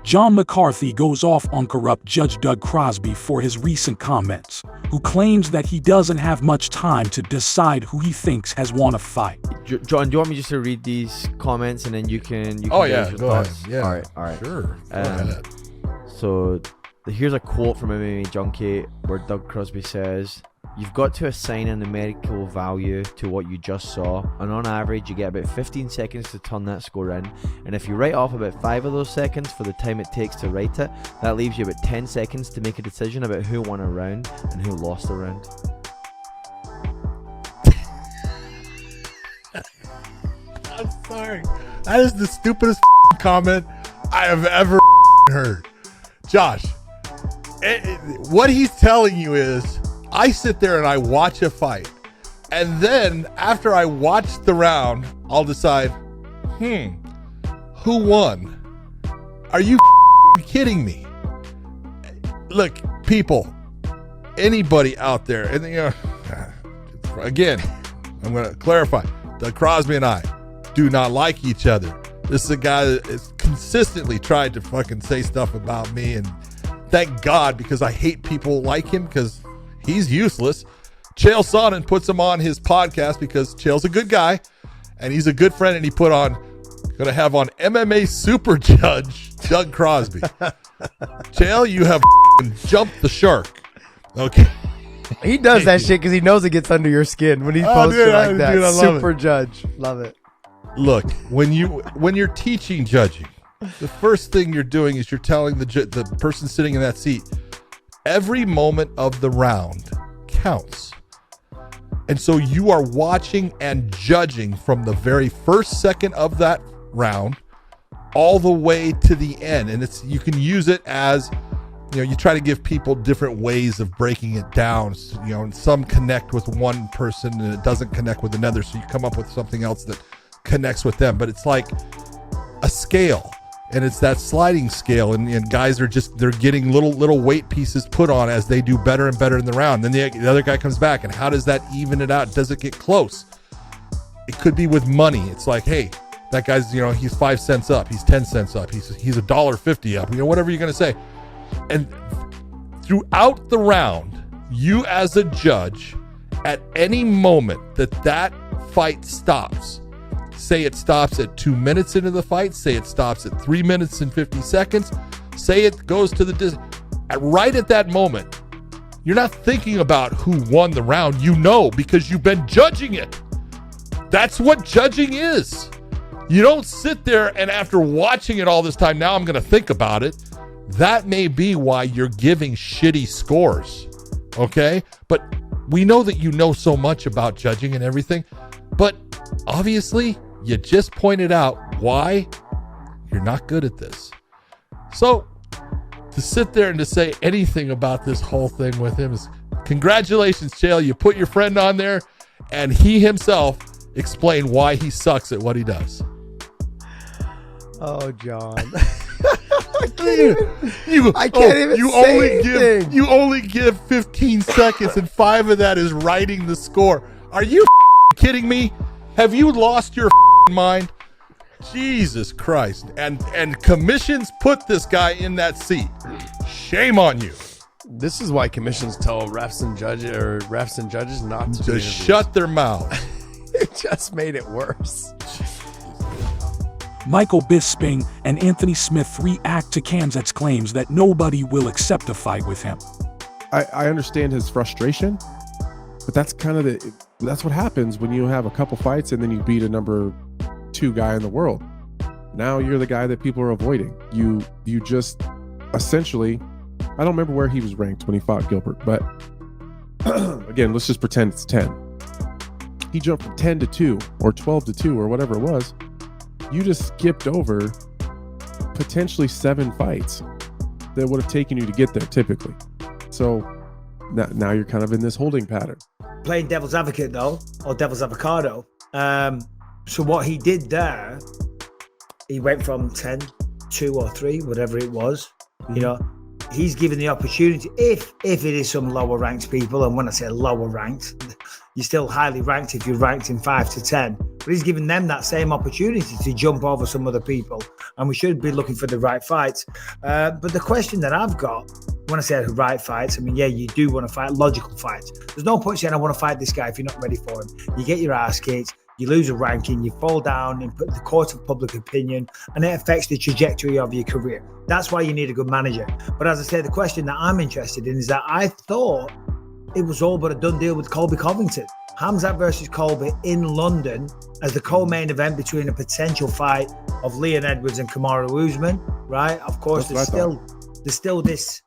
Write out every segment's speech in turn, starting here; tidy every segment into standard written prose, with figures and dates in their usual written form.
John McCarthy goes off on Corrupt Judge Doug Crosby for his recent comments, who claims that he doesn't have much time to decide who he thinks has won a fight. John, do you want me just to read these comments and then you can go ahead. Yeah. All right. Sure. Go ahead. So here's a quote from MMA Junkie where Doug Crosby says, "You've got to assign a numerical value to what you just saw, and on average you get about 15 seconds to turn that score in, and if you write off about 5 of those seconds for the time it takes to write it, that leaves you about 10 seconds to make a decision about who won a round and who lost a round." I'm sorry. That is the stupidest comment I have ever heard. Josh, what he's telling you is, I sit there and I watch a fight, and then after I watch the round, I'll decide, who won? Are you kidding me? Look, people, anybody out there, and again, I'm going to clarify, Doug Crosby and I do not like each other. This is a guy that has consistently tried to fucking say stuff about me, and thank God, because I hate people like him, because he's useless. Chael Sonnen puts him on his podcast because Chael's a good guy and he's a good friend, and he gonna have on MMA Super Judge Doug Crosby. Chael, you have jumped the shark. Okay. He does that shit because he knows it gets under your skin when he posts it like that. Dude, Super Judge. Love it. Look, when you're teaching judging, the first thing you're doing is you're telling the person sitting in that seat, every moment of the round counts. And so you are watching and judging from the very first second of that round all the way to the end. And you can use it as, you try to give people different ways of breaking it down. And some connect with one person and it doesn't connect with another. So you come up with something else that connects with them. But it's like a scale. And it's that sliding scale, and guys are they're getting little weight pieces put on as they do better and better in the round. Then the other guy comes back, and how does that even it out? Does it get close? It could be with money. It's like, hey, that guy's, he's 5 cents up, he's 10 cents up, he's $1.50 up, whatever you're gonna say. And throughout the round, you as a judge, at any moment that fight stops, say it stops at 2 minutes into the fight, say it stops at 3 minutes and 50 seconds, say it goes to right at that moment, you're not thinking about who won the round, because you've been judging it. That's what judging is. You don't sit there and after watching it all this time, now I'm going to think about it. That may be why you're giving shitty scores, okay? But we know that you know so much about judging and everything, but obviously, you just pointed out why you're not good at this. So to sit there and to say anything about this whole thing with him is, congratulations, Chael. You put your friend on there, and he himself explained why he sucks at what he does. Oh, John. I can't even you only give 15 seconds, and 5 of that is writing the score. Are you kidding me? Have you lost your mind? Jesus Christ. And commissions put this guy in that seat. Shame on you. This is why commissions tell refs and judges not to just shut their mouth. It just made it worse. Michael Bisping and Anthony Smith react to Khamzat's claims that nobody will accept a fight with him. I understand his frustration, but that's that's what happens when you have a couple fights and then you beat a number 2 guy in the world. Now you're the guy that people are avoiding. You just essentially, I don't remember where he was ranked when he fought Gilbert, but again, let's just pretend it's 10. He jumped from 10 to 2 or 12 to 2 or whatever it was. You just skipped over potentially 7 fights that would have taken you to get there typically. So now you're kind of in this holding pattern. Playing devil's advocate though, or devil's avocado. So what he did there, he went from 10, 2 or 3, whatever it was. He's given the opportunity, if it is some lower ranked people, and when I say lower ranked, you're still highly ranked if you're ranked in 5 to 10, but he's given them that same opportunity to jump over some other people and we should be looking for the right fights. But the question that I've got, when I say the right fights, I mean, yeah, you do want to fight logical fights. There's no point saying I want to fight this guy if you're not ready for him. You get your ass kicked, you lose a ranking, you fall down in the court of public opinion, and it affects the trajectory of your career. That's why you need a good manager. But as I say, the question that I'm interested in is that I thought it was all but a done deal with Colby Covington. Khamzat versus Colby in London as the co-main event between a potential fight of Leon Edwards and Kamaru Usman, right? Of course, there's still this,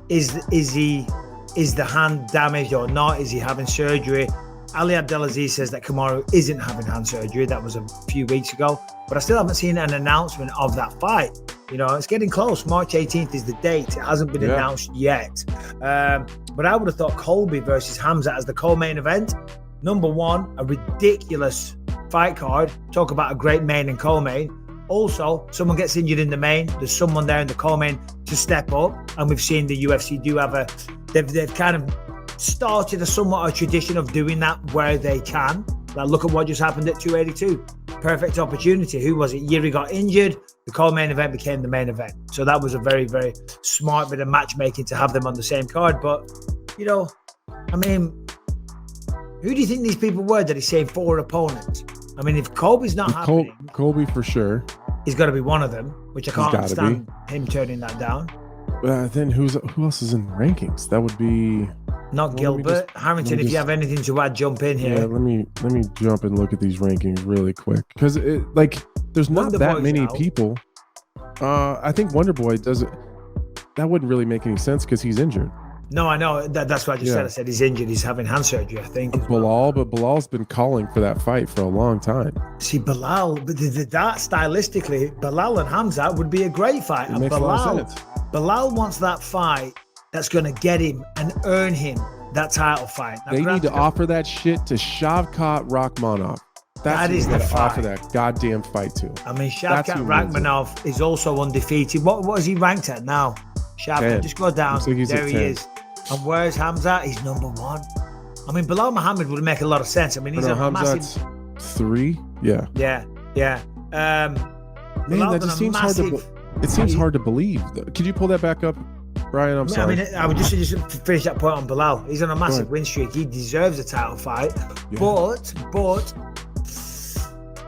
is the hand damaged or not? Is he having surgery? Ali Abdelaziz says that Kamaru isn't having hand surgery. That was a few weeks ago, but I still haven't seen an announcement of that fight. You know, it's getting close. March 18th is the date. It hasn't been announced yet. But I would have thought Colby versus Khamzat as the co-main event. Number one, a ridiculous fight card. Talk about a great main and co-main. Also, someone gets injured in the main. There's someone there in the co-main to step up. And we've seen the UFC do have they've kind of started a somewhat a tradition of doing that where they can. Like, look at what just happened at 282. Perfect opportunity. Who was it? Yuri got injured. The co-main event became the main event. So that was a very, very smart bit of matchmaking to have them on the same card. But, you know, I mean, who do you think these people were that he's saying 4 opponents? I mean, if Colby's not happening, Colby for sure. He's got to be one of them, which I can't understand him turning that down. Then who else is in the rankings? That would be not Gilbert. Harrington, if you have anything to add, jump in here. Yeah, let me jump and look at these rankings really quick, because there's not that many people. I think Wonder Boy doesn't. That wouldn't really make any sense because he's injured. No, I know. That's what I just said. I said he's injured. He's having hand surgery, I think. But Bilal's been calling for that fight for a long time. See, Bilal, but that stylistically, Bilal and Khamzat would be a great fight. It makes a lot of sense. Bilal wants that fight that's going to get him and earn him that title fight. Now, they need to offer that shit to Shavkat Rakhmonov. That is the fight. Offer that goddamn fight to. I mean, Shavkat Rakhmonov is also undefeated. What is he ranked at now? Shavkat, just go down. There he is. And where's Khamzat? He's number 1. I mean, Bilal Muhammad would make a lot of sense. I mean, he's a massive 3. Yeah. Man, that just seems hard to. It seems hard to believe. Could you pull that back up, Brian? I'm sorry. I mean, I would just finish that point on Bilal. He's on a massive win streak. He deserves a title fight, but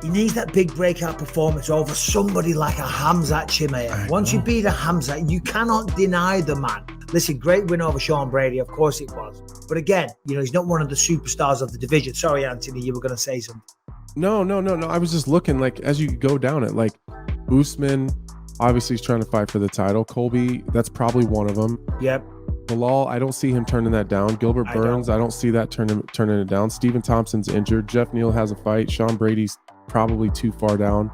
he needs that big breakout performance over somebody like a Khamzat Chimaev. Once you beat a Khamzat, you cannot deny the man. Listen, great win over Sean Brady. Of course it was. But again, you know, he's not one of the superstars of the division. Sorry, Anthony, you were going to say something. No. I was just looking, like, as you go down it, like, Usman, obviously he's trying to fight for the title. Colby, that's probably one of them. Yep. Bilal, I don't see him turning that down. Gilbert Burns, I don't see that turning it down. Stephen Thompson's injured. Jeff Neal has a fight. Sean Brady's probably too far down.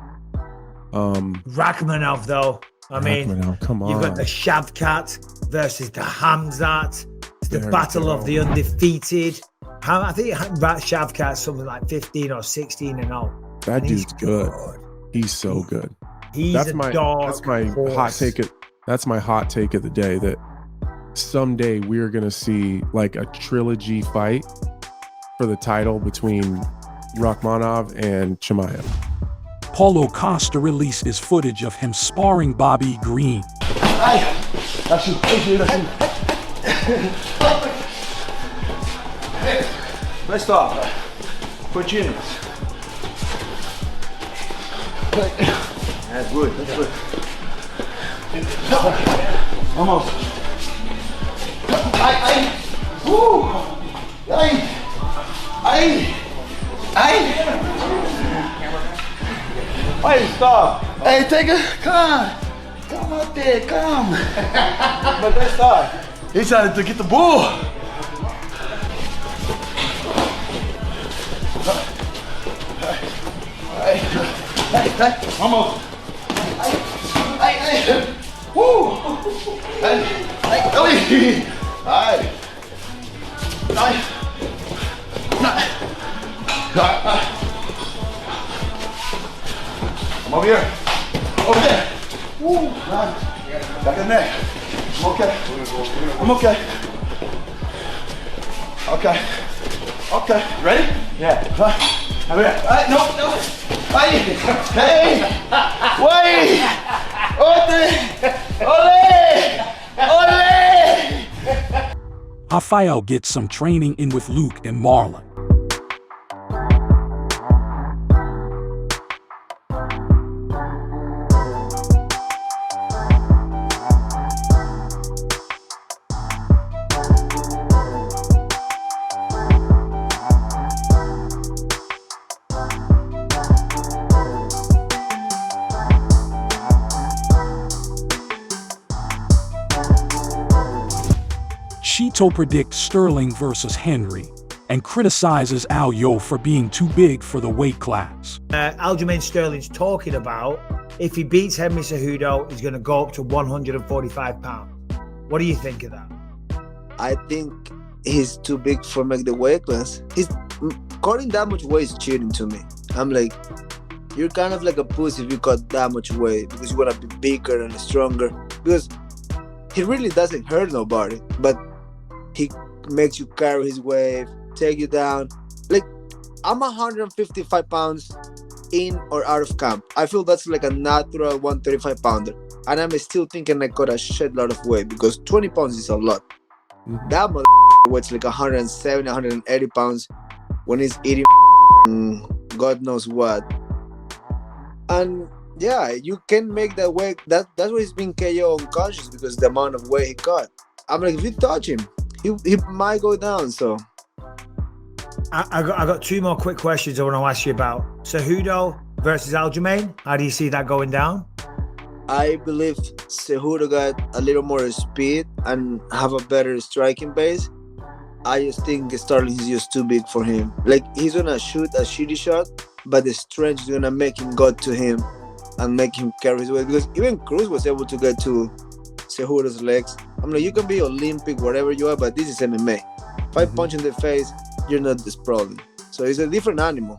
Rakhmonov, though. I mean, come on. You've got the Shavkat versus the Khamzat. It's the battle of the undefeated. I think Shavkat's something like 15 or 16-0. That dude's good. He's so good. That's my hot take. That's my hot take of the day. That someday we're gonna see like a trilogy fight for the title between Rakhmonov and Chimaev. Paulo Costa releases footage of him sparring Bobby Green. Let's start. Continue. That's good. Almost. Hey, stop. Hey, take a, come out there, come. But let's start. He's trying to get the bull. Hey, Almost. hey. Woo. Hey, Ellie. All right. Come over here. Over there. Woo. Back in there. I'm okay. I'm okay. Okay. Ready? Yeah. Over here. No. Hey. Wait. Rafael gets some training in with Luke and Marlon. Chito predicts Sterling versus Henry and criticizes Aljo for being too big for the weight class. Aljamain Sterling's talking about if he beats Henry Cejudo, he's going to go up to 145 pounds. What do you think of that? I think he's too big for make the weight class. He's cutting that much weight is cheating to me. I'm like, you're kind of like a pussy if you cut that much weight because you want to be bigger and stronger. Because he really doesn't hurt nobody, but he makes you carry his weight, take you down. Like, I'm 155 pounds in or out of camp. I feel that's like a natural 135 pounder. And I'm still thinking I got a shit lot of weight because 20 pounds is a lot. That mother weighs like 170, 180 pounds when he's eating God knows what. And yeah, you can make that weight. That's why he's being KO unconscious because the amount of weight he cut. I'm like, if you touch him, he might go down. So I got two more quick questions I want to ask you about. Cejudo versus Aljamain. How do you see that going down? I believe Cejudo got a little more speed and have a better striking base. I just think Sterling is just too big for him. Like, he's gonna shoot a shitty shot, but the strength is gonna make him go to him and make him carry his weight. Because even Cruz was able to get to Cejudo's legs. I'm like, you can be Olympic, whatever you are, but this is MMA. If I punch in the face, you're not this problem. So it's a different animal.